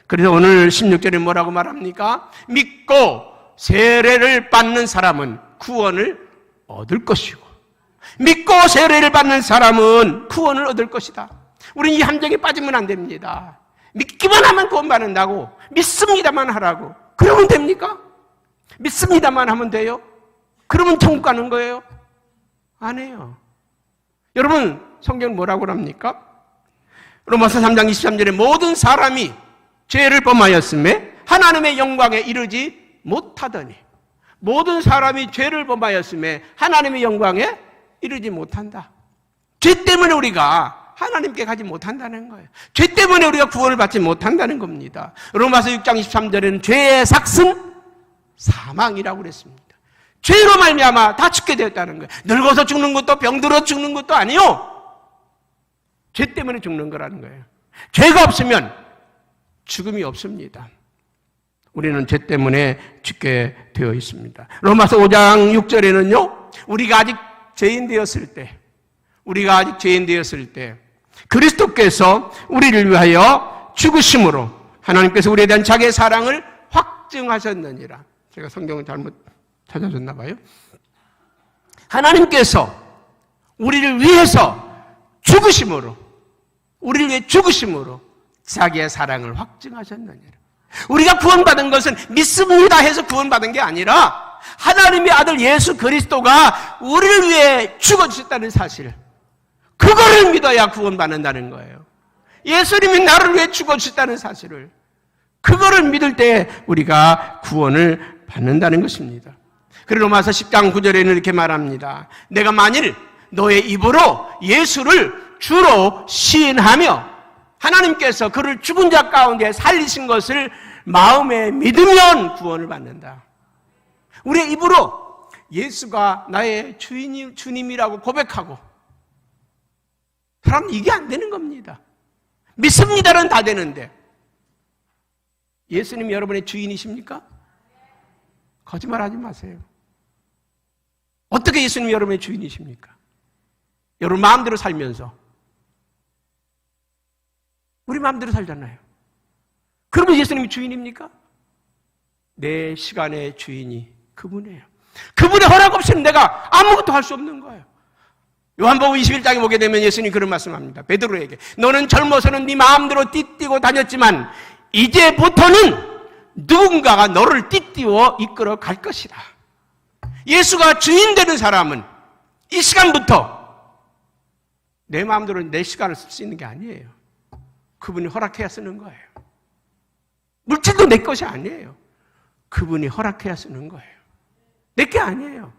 A: 그래서 오늘 16절에 뭐라고 말합니까? 믿고 세례를 받는 사람은 구원을 얻을 것이고, 믿고 세례를 받는 사람은 구원을 얻을 것이다. 우리는 이 함정에 빠지면 안 됩니다. 믿기만 하면 구원받는다고, 믿습니다만 하라고. 그러면 됩니까? 믿습니다만 하면 돼요? 그러면 천국 가는 거예요? 안 해요. 여러분, 성경은 뭐라고 합니까? 로마서 3장 23절에 모든 사람이 죄를 범하였음에 하나님의 영광에 이르지 못하더니, 모든 사람이 죄를 범하였음에 하나님의 영광에 이르지 못한다. 죄 때문에 우리가 하나님께 가지 못한다는 거예요. 죄 때문에 우리가 구원을 받지 못한다는 겁니다. 로마서 6장 23절에는 죄의 삭은 사망이라고 그랬습니다. 죄로 말미암아 다 죽게 되었다는 거예요. 늙어서 죽는 것도 병들어 죽는 것도 아니요. 죄 때문에 죽는 거라는 거예요. 죄가 없으면 죽음이 없습니다. 우리는 죄 때문에 죽게 되어 있습니다. 로마서 5장 6절에는요. 우리가 아직 죄인 되었을 때 그리스도께서 우리를 위하여 죽으심으로 하나님께서 우리에 대한 자기의 사랑을 확증하셨느니라. 제가 성경을 잘못 찾아줬나 봐요. 하나님께서 우리를 위해서 죽으심으로, 우리를 위해 죽으심으로 자기의 사랑을 확증하셨느니라. 우리가 구원받은 것은 믿습니다 해서 구원받은 게 아니라 하나님의 아들 예수 그리스도가 우리를 위해 죽어주셨다는 사실, 그거를 믿어야 구원받는다는 거예요. 예수님이 나를 위해 죽어주셨다는 사실을, 그거를 믿을 때 우리가 구원을 받는다는 것입니다. 그리고 로마서 10장 9절에는 이렇게 말합니다. 내가 만일 너의 입으로 예수를 주로 시인하며 하나님께서 그를 죽은 자 가운데 살리신 것을 마음에 믿으면 구원을 받는다. 우리의 입으로 예수가 나의 주님이라고 고백하고, 사람 이게 안 되는 겁니다. 믿습니다는 다 되는데, 예수님이 여러분의 주인이십니까? 거짓말하지 마세요. 어떻게 예수님이 여러분의 주인이십니까? 여러분 마음대로 살면서 우리 마음대로 살잖아요. 그러면 예수님이 주인입니까? 내 시간의 주인이 그분이에요. 그분의 허락 없이는 내가 아무것도 할 수 없는 거예요. 요한복음 21장에 보게 되면 예수님이 그런 말씀합니다. 베드로에게 너는 젊어서는 네 마음대로 띠띠고 다녔지만 이제부터는 누군가가 너를 띠띠워 이끌어 갈 것이다. 예수가 주인 되는 사람은 이 시간부터 내 마음대로 내 시간을 쓸 수 있는 게 아니에요. 그분이 허락해야 쓰는 거예요. 물질도 내 것이 아니에요. 그분이 허락해야 쓰는 거예요. 내 게 아니에요.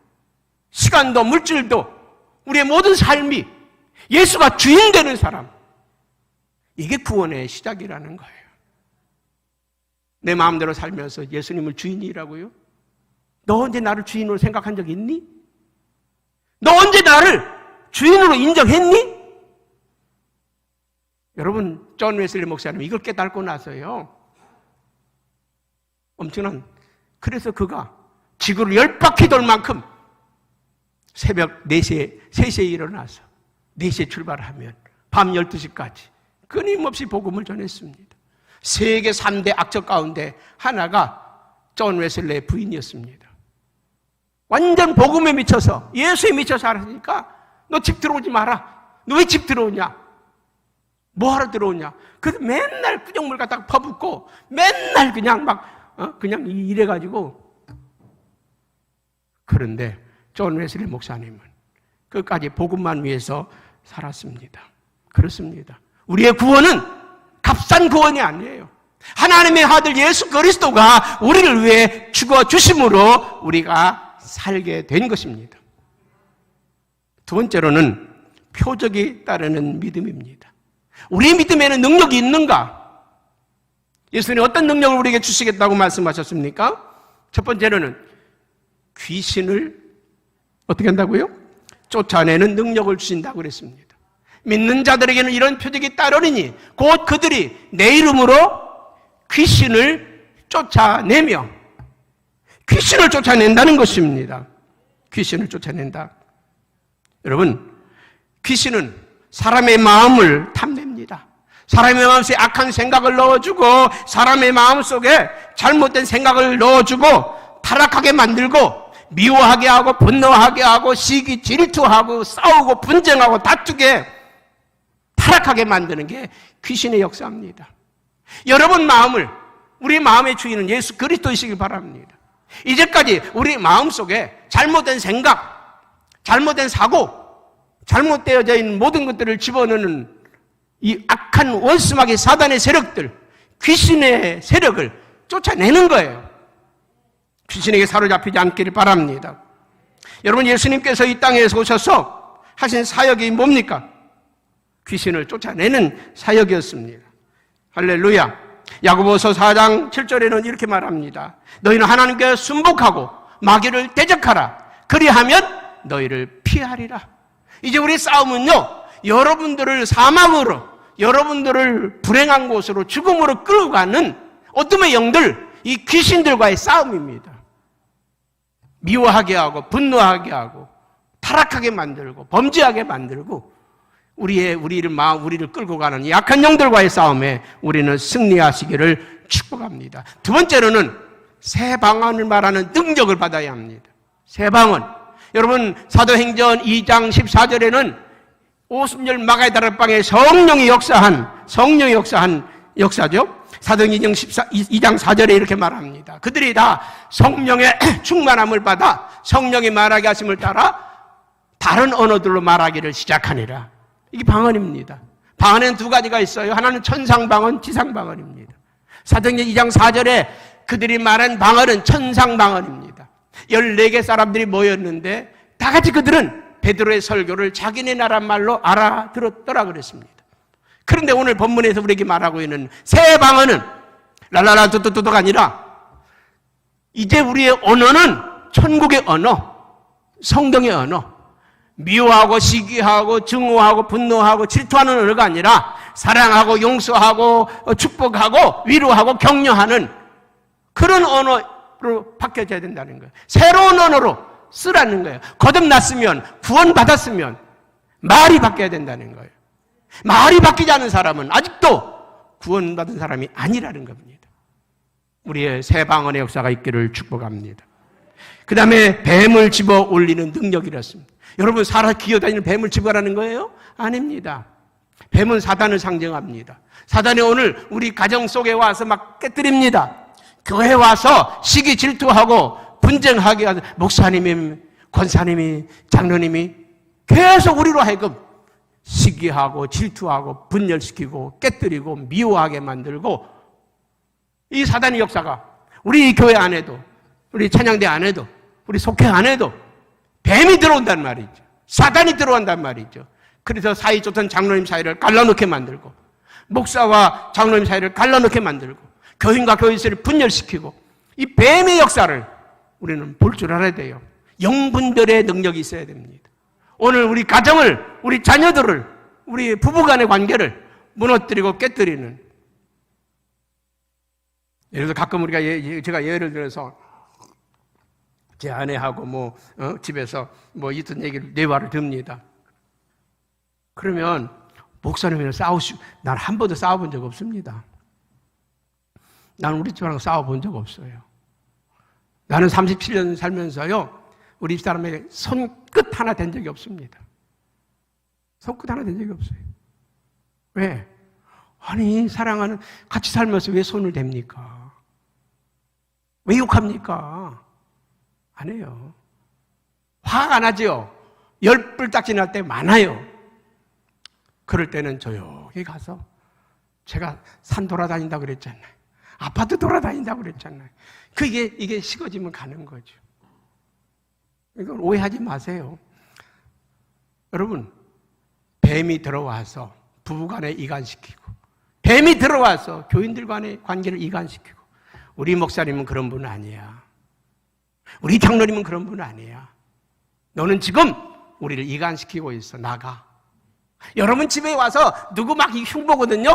A: 시간도 물질도 우리의 모든 삶이 예수가 주인 되는 사람, 이게 구원의 시작이라는 거예요. 내 마음대로 살면서 예수님을 주인이라고요? 너 언제 나를 주인으로 생각한 적 있니? 너 언제 나를 주인으로 인정했니? 여러분, 존 웨슬리 목사님 이걸 깨닫고 나서요, 엄청난, 그래서 그가 지구를 10바퀴 돌 만큼 새벽 4시에, 3시에 일어나서 4시에 출발하면 밤 12시까지 끊임없이 복음을 전했습니다. 세계 3대 악적 가운데 하나가 존 웨슬리의 부인이었습니다. 완전 복음에 미쳐서, 예수에 미쳐 살았으니까 너 집 들어오지 마라. 너 왜 집 들어오냐? 뭐하러 들어오냐? 그래서 맨날 부정물 갖다가 퍼붓고 맨날 그냥 그냥 이래가지고. 그런데 존 웨슬리 목사님은 끝까지 복음만 위해서 살았습니다. 그렇습니다. 우리의 구원은 값싼 구원이 아니에요. 하나님의 아들 예수 그리스도가 우리를 위해 죽어주심으로 우리가 살게 된 것입니다. 두 번째로는 표적이 따르는 믿음입니다. 우리의 믿음에는 능력이 있는가? 예수님이 어떤 능력을 우리에게 주시겠다고 말씀하셨습니까? 첫 번째로는 귀신을 어떻게 한다고요? 쫓아내는 능력을 주신다고 그랬습니다. 믿는 자들에게는 이런 표적이 따르리니 곧 그들이 내 이름으로 귀신을 쫓아내며, 귀신을 쫓아낸다는 것입니다. 귀신을 쫓아낸다. 여러분, 귀신은 사람의 마음을 탐냅니다. 사람의 마음속에 악한 생각을 넣어주고 사람의 마음속에 잘못된 생각을 넣어주고 타락하게 만들고 미워하게 하고 분노하게 하고 시기 질투하고 싸우고 분쟁하고 다투게 타락하게 만드는 게 귀신의 역사입니다. 여러분 마음을, 우리 마음의 주인은 예수 그리스도이시길 바랍니다. 이제까지 우리 마음속에 잘못된 생각, 잘못된 사고, 잘못되어져 있는 모든 것들을 집어넣는 이 악한 원수마귀 사단의 세력들, 귀신의 세력을 쫓아내는 거예요. 귀신에게 사로잡히지 않기를 바랍니다. 여러분, 예수님께서 이 땅에서 오셔서 하신 사역이 뭡니까? 귀신을 쫓아내는 사역이었습니다. 할렐루야. 야고보서 4장 7절에는 이렇게 말합니다. 너희는 하나님께 순복하고 마귀를 대적하라. 그리하면 너희를 피하리라. 이제 우리 싸움은요, 여러분들을 사망으로, 여러분들을 불행한 곳으로, 죽음으로 끌고 가는 어둠의 영들, 이 귀신들과의 싸움입니다. 미워하게 하고 분노하게 하고 타락하게 만들고 범죄하게 만들고 우리를 끌고 가는 약한 영들과의 싸움에 우리는 승리하시기를 축복합니다. 두 번째로는 새 방언을 말하는 능력을 받아야 합니다. 새 방언. 여러분, 사도행전 2장 14절에는 오순절 마가의 다락방에 성령이 역사한 역사죠. 사도행전 2장 4절에 이렇게 말합니다. 그들이 다 성령의 충만함을 받아 성령이 말하게 하심을 따라 다른 언어들로 말하기를 시작하니라. 이게 방언입니다. 방언에는 두 가지가 있어요. 하나는 천상방언, 지상방언입니다. 사도행전 2장 4절에 그들이 말한 방언은 천상방언입니다. 14개 사람들이 모였는데 다 같이 그들은 베드로의 설교를 자기네 나라 말로 알아들었더라 그랬습니다. 그런데 오늘 본문에서 우리에게 말하고 있는 새 방언은 랄랄라 뚜뚜뚜뚜가 아니라 이제 우리의 언어는 천국의 언어, 성경의 언어, 미워하고 시기하고 증오하고 분노하고 질투하는 언어가 아니라 사랑하고 용서하고 축복하고 위로하고 격려하는 그런 언어로 바뀌어져야 된다는 거예요. 새로운 언어로 쓰라는 거예요. 거듭났으면, 구원받았으면 말이 바뀌어야 된다는 거예요. 말이 바뀌지 않은 사람은 아직도 구원받은 사람이 아니라는 겁니다. 우리의 새 방언의 역사가 있기를 축복합니다. 그 다음에 뱀을 집어 올리는 능력이었습니다. 여러분, 살아 기어다니는 뱀을 집어라는 거예요? 아닙니다. 뱀은 사단을 상징합니다. 사단이 오늘 우리 가정 속에 와서 막 깨뜨립니다. 교회에 와서 시기 질투하고 분쟁하게 하는 목사님이, 권사님이, 장로님이 계속 우리로 하여금 시기하고 질투하고 분열시키고 깨뜨리고 미워하게 만들고, 이 사단의 역사가 우리 교회 안에도, 우리 찬양대 안에도, 우리 속회 안에도 뱀이 들어온단 말이죠. 사단이 들어온단 말이죠. 그래서 사이 좋던 장로님 사이를 갈라놓게 만들고, 목사와 장로님 사이를 갈라놓게 만들고, 교인과 교인 사이를 분열시키고, 이 뱀의 역사를 우리는 볼 줄 알아야 돼요. 영분별의 능력이 있어야 됩니다. 오늘 우리 가정을, 우리 자녀들을, 우리 부부간의 관계를 무너뜨리고 깨뜨리는, 예를 들어서 가끔 우리가 제가 예를 들어서 제 아내하고 집에서 있던 얘기를, 대화를 듭니다. 그러면 목사님이랑 난 한 번도 싸워본 적 없습니다. 나는 우리 집하고 싸워본 적 없어요. 나는 37년 살면서요, 우리 집사람에게 손끝 하나 댄 적이 없습니다. 손끝 하나 댄 적이 없어요. 왜? 아니, 사랑하는, 같이 살면서 왜 손을 댑니까? 왜 욕합니까? 안 해요. 화가 나죠? 열불딱지 날 때 많아요. 그럴 때는 조용히 가서, 제가 산 돌아다닌다고 그랬잖아요. 아파트 돌아다닌다고 그랬잖아요. 이게 식어지면 가는 거죠. 이걸 오해하지 마세요. 여러분, 뱀이 들어와서 부부간에 이간시키고, 뱀이 들어와서 교인들 간의 관계를 이간시키고, 우리 목사님은 그런 분 아니야. 우리 장로님은 그런 분 아니야. 너는 지금 우리를 이간시키고 있어. 나가. 여러분 집에 와서 누구 막 흉보거든요.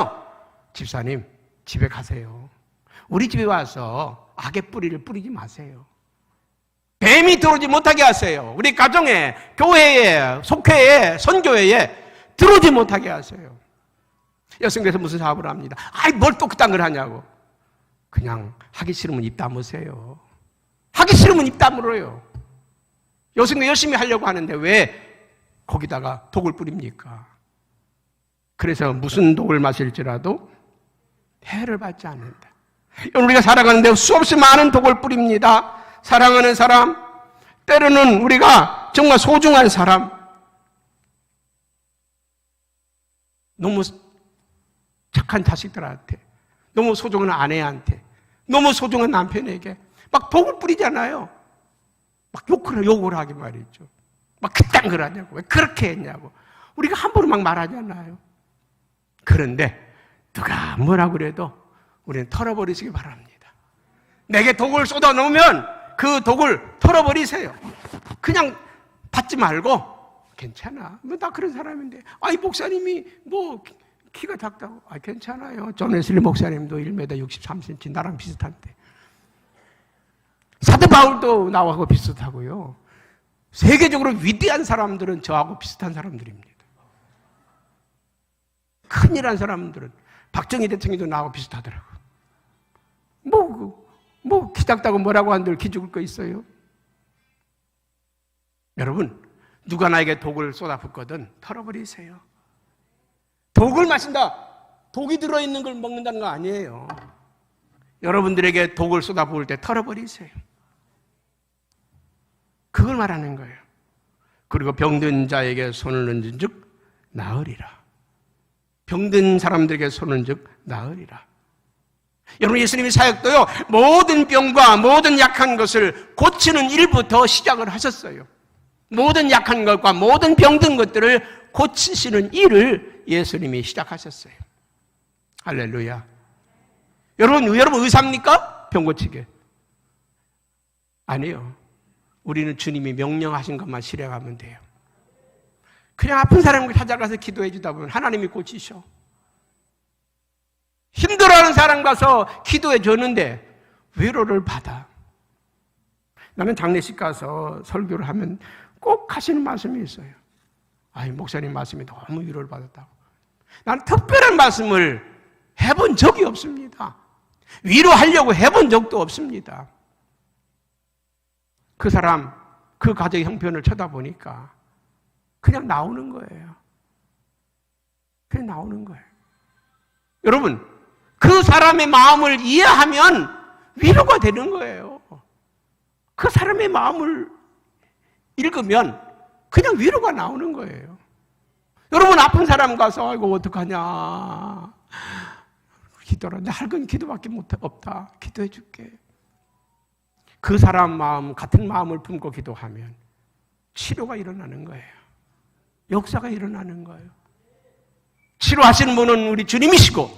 A: 집사님, 집에 가세요. 우리 집에 와서 악의 뿌리를 뿌리지 마세요. 뱀이 들어오지 못하게 하세요. 우리 가정에, 교회에, 속회에, 선교회에 들어오지 못하게 하세요. 여성께서 무슨 사업을 합니다. 아이, 뭘 또 그딴 걸 하냐고. 그냥 하기 싫으면 입 다무세요. 하기 싫으면 입 다물어요. 여성도 열심히 하려고 하는데 왜 거기다가 독을 뿌립니까? 그래서 무슨 독을 마실지라도 해를 받지 않는다. 우리가 살아가는데 수없이 많은 독을 뿌립니다. 사랑하는 사람, 때로는 우리가 정말 소중한 사람, 너무 착한 자식들한테, 너무 소중한 아내한테, 너무 소중한 남편에게 막 독을 뿌리잖아요. 막 욕을 하게 말이죠. 막 그딴 걸 하냐고, 왜 그렇게 했냐고. 우리가 함부로 막 말하잖아요. 그런데 누가 뭐라고 그래도 우리는 털어버리시기 바랍니다. 내게 독을 쏟아 놓으면 그 독을 털어버리세요. 그냥 받지 말고, 괜찮아. 나 그런 사람인데. 아이, 목사님이 키가 작다고. 괜찮아요. 존 웨슬리 목사님도 1m 63cm, 나랑 비슷한데. 사도 바울도 나하고 비슷하고요. 세계적으로 위대한 사람들은 저하고 비슷한 사람들입니다. 큰일한 사람들은, 박정희 대통령도 나하고 비슷하더라고요. 키 작다고 뭐라고 한들 키 죽을 거 있어요? 여러분, 누가 나에게 독을 쏟아붓거든 털어버리세요. 독을 마신다, 독이 들어있는 걸 먹는다는 거 아니에요. 여러분들에게 독을 쏟아부을 때 털어버리세요. 그걸 말하는 거예요. 그리고 병든 자에게 손을 얹은 즉 나으리라. 병든 사람들에게 손을 얹은 즉 나으리라. 여러분, 예수님의 사역도요, 모든 병과 모든 약한 것을 고치는 일부터 시작을 하셨어요. 모든 약한 것과 모든 병든 것들을 고치시는 일을 예수님이 시작하셨어요. 할렐루야. 여러분 의사입니까? 병 고치게? 아니요. 우리는 주님이 명령하신 것만 실행하면 돼요. 그냥 아픈 사람을 찾아가서 기도해 주다 보면 하나님이 고치셔. 힘들어하는 사람 가서 기도해 줬는데 위로를 받아. 나는 장례식 가서 설교를 하면 꼭 하시는 말씀이 있어요. 목사님 말씀이 너무 위로를 받았다고. 나는 특별한 말씀을 해본 적이 없습니다. 위로하려고 해본 적도 없습니다. 그 사람, 그 가정의 형편을 쳐다보니까 그냥 나오는 거예요. 그냥 나오는 거예요. 여러분, 그 사람의 마음을 이해하면 위로가 되는 거예요. 그 사람의 마음을 읽으면 그냥 위로가 나오는 거예요. 여러분, 아픈 사람 가서 아이고 어떡하냐 기도라, 내 할 건 기도밖에 없다, 기도해 줄게. 그 사람 마음, 같은 마음을 품고 기도하면 치료가 일어나는 거예요. 역사가 일어나는 거예요. 치료하시는 분은 우리 주님이시고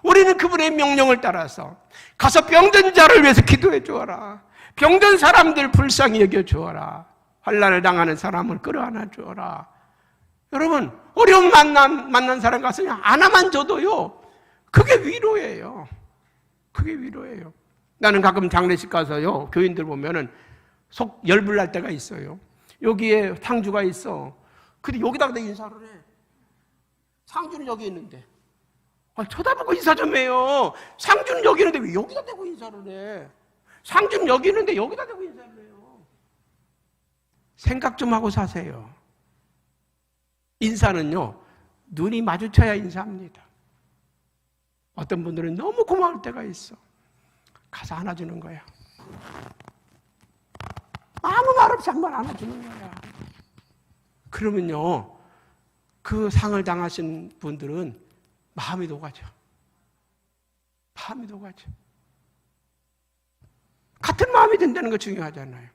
A: 우리는 그분의 명령을 따라서 가서 병든 자를 위해서 기도해 주어라. 병든 사람들 불쌍히 여겨 주어라. 환난을 당하는 사람을 끌어안아 주어라. 여러분, 어려운 만난 사람 가서 그냥 안아만 줘도요, 그게 위로예요. 그게 위로예요. 나는 가끔 장례식 가서요, 교인들 보면은 속 열불 날 때가 있어요. 여기에 상주가 있어. 근데 여기다가 인사를 해. 상주는 여기 있는데. 쳐다보고 인사 좀 해요. 상주는 여기 있는데 왜 여기다 대고 인사를 해? 상주는 여기 있는데 여기다 대고 인사를 해요. 생각 좀 하고 사세요. 인사는요, 눈이 마주쳐야 인사합니다. 어떤 분들은 너무 고마울 때가 있어. 가서 안아주는 거야. 아무 말 없이 한번 안아주는 거야. 그러면요, 그 상을 당하신 분들은 마음이 녹아져. 마음이 녹아져. 같은 마음이 된다는 거 중요하잖아요.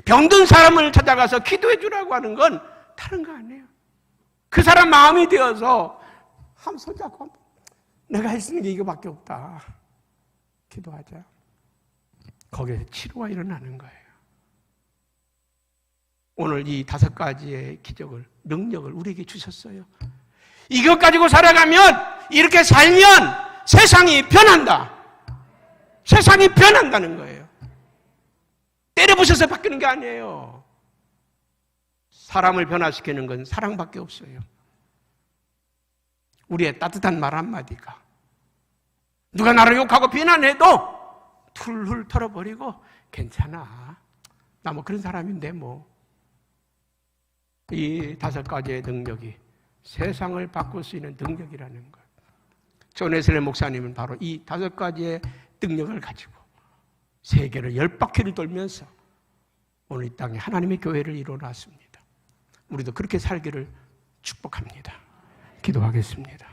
A: 병든 사람을 찾아가서 기도해 주라고 하는 건 다른 거 아니에요. 그 사람 마음이 되어서 한번 손잡고 내가 할 수 있는 게 이거밖에 없다. 기도하자. 거기에서 치료가 일어나는 거예요. 오늘 이 5가지의 기적을, 능력을 우리에게 주셨어요. 이것 가지고 살아가면, 이렇게 살면 세상이 변한다. 세상이 변한다는 거예요. 때려부셔서 바뀌는 게 아니에요. 사람을 변화시키는 건 사랑밖에 없어요. 우리의 따뜻한 말 한마디가 누가 나를 욕하고 비난해도 툴툴 털어버리고 괜찮아, 나 뭐 그런 사람인데 뭐. 이 5가지의 능력이 세상을 바꿀 수 있는 능력이라는 것. 존 웨슬리 목사님은 바로 이 5가지의 능력을 가지고 세계를 10바퀴를 돌면서 오늘 이 땅에 하나님의 교회를 이루어놨습니다. 우리도 그렇게 살기를 축복합니다. 기도하겠습니다.